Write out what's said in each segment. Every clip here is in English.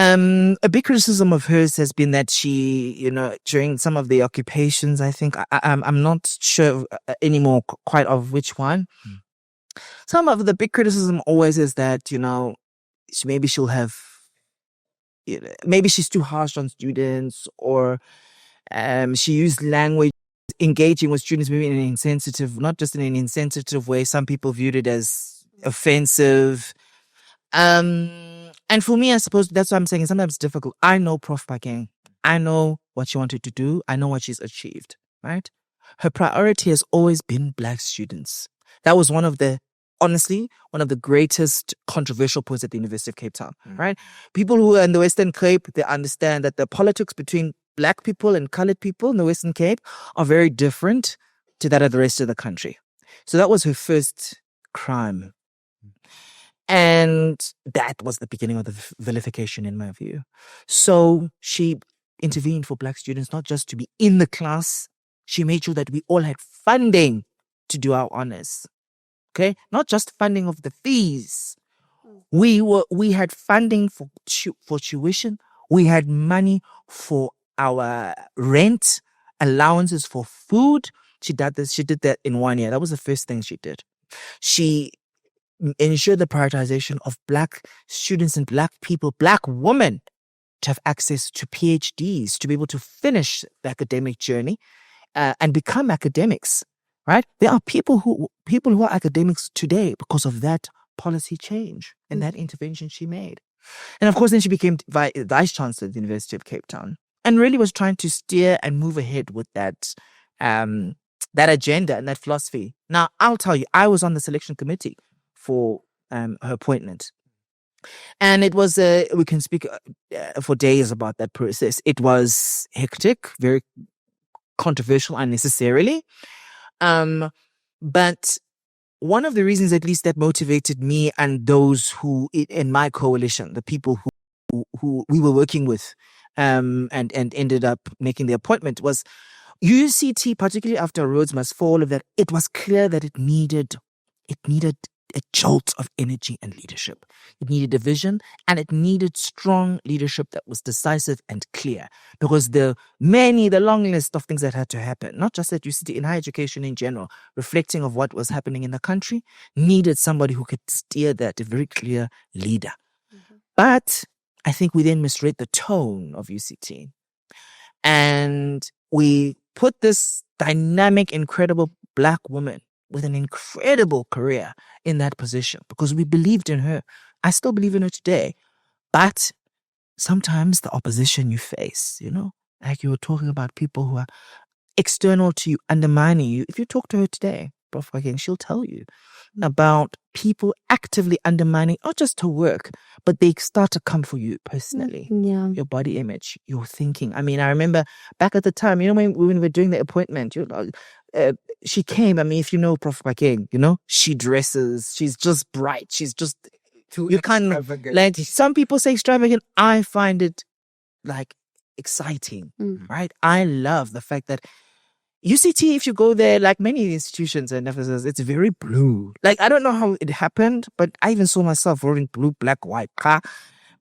A big criticism of hers has been that she, during some of the occupations, I think, I'm not sure anymore quite of which one. Some of the big criticism always is that, maybe she'll have, maybe she's too harsh on students, or she used language engaging with students maybe in an insensitive, not just in an insensitive way. Some people viewed it as offensive. And for me, I suppose that's what I'm saying. Sometimes it's difficult. I know Prof. Phakeng. I know what she wanted to do. I know what she's achieved, right? Her priority has always been Black students. That was honestly, one of the greatest controversial points at the University of Cape Town, right? People who are in the Western Cape, they understand that the politics between Black people and colored people in the Western Cape are very different to that of the rest of the country. So that was her first crime. And that was the beginning of the vilification, in my view. So she intervened for Black students, not just to be in the class. She made sure that we all had funding to do our honors. Okay? Not just funding of the fees. We had funding for tuition. We had money for our rent, allowances for food. She did that in 1 year. That was the first thing she did. She ensure the prioritization of Black students and Black people, Black women, to have access to PhDs, to be able to finish the academic journey and become academics, right? There are people who are academics today because of that policy change and that intervention she made. And of course, then she became vice chancellor at the University of Cape Town and really was trying to steer and move ahead with that agenda and that philosophy. Now, I'll tell you, I was on the selection committee for her appointment. And it was, we can speak for days about that process. It was hectic, very controversial unnecessarily. But one of the reasons, at least, that motivated me and those who in my coalition, the people who we were working with, and ended up making the appointment, was UCT, particularly after Rhodes Must Fall, of that it was clear that it needed a jolt of energy and leadership. It needed a vision, and it needed strong leadership that was decisive and clear. Because the long list of things that had to happen, not just at UCT, in higher education in general, reflecting of what was happening in the country, needed somebody who could steer that, a very clear leader. But I think we then misread the tone of UCT. And we put this dynamic, incredible Black woman with an incredible career in that position because we believed in her. I still believe in her today. But sometimes the opposition you face, like you were talking about people who are external to you, undermining you. If you talk to her today, Prof. Phakeng, she'll tell you about people actively undermining not just her work, but they start to come for you personally. Yeah. Your body image, your thinking. I mean, I remember back at the time, when we were doing the appointment, she came. I mean, if you know Prof. Phakeng, she dresses. She's just bright. She's just you can't like. Some people say extravagant. I find it like exciting, right? I love the fact that UCT, if you go there, like many institutions and emphasis, it's very blue. Like, I don't know how it happened, but I even saw myself wearing blue, black, white car.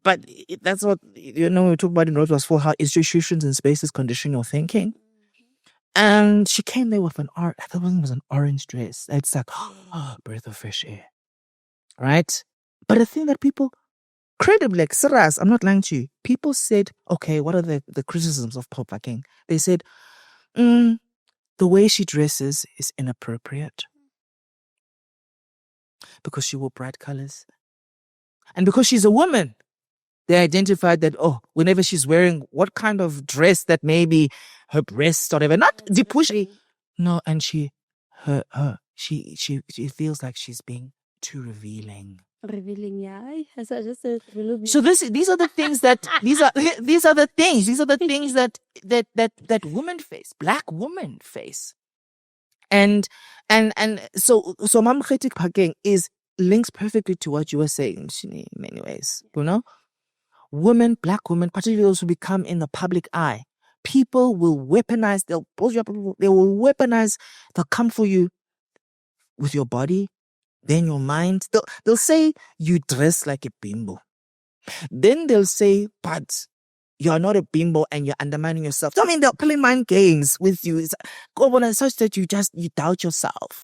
But that's what, we talk about in Rhodes Must Fall, how institutions and spaces condition your thinking. And she came there with I thought it was an orange dress. It's like, breath of fresh air. Right? But the thing that people, credibly, like, serious, I'm not lying to you, people said, okay, what are the criticisms of Prof. Phakeng? They said, the way she dresses is inappropriate because she wore bright colors. And because she's a woman, they identified that, whenever she's wearing what kind of dress that maybe her breasts or whatever, not the pushy. No, and she feels like she's being too revealing. Revealing, yeah. So these are the things that these are the things that women face, Black women face. And so Mamokgethi Phakeng links perfectly to what you were saying, Mshini, in many ways. Women, Black women, particularly those who become in the public eye, people will weaponize, they'll come for you with your body, then your mind. They'll say you dress like a bimbo. Then they'll say, but you're not a bimbo and you're undermining yourself. I mean, they're playing mind games with you. It's such that you doubt yourself.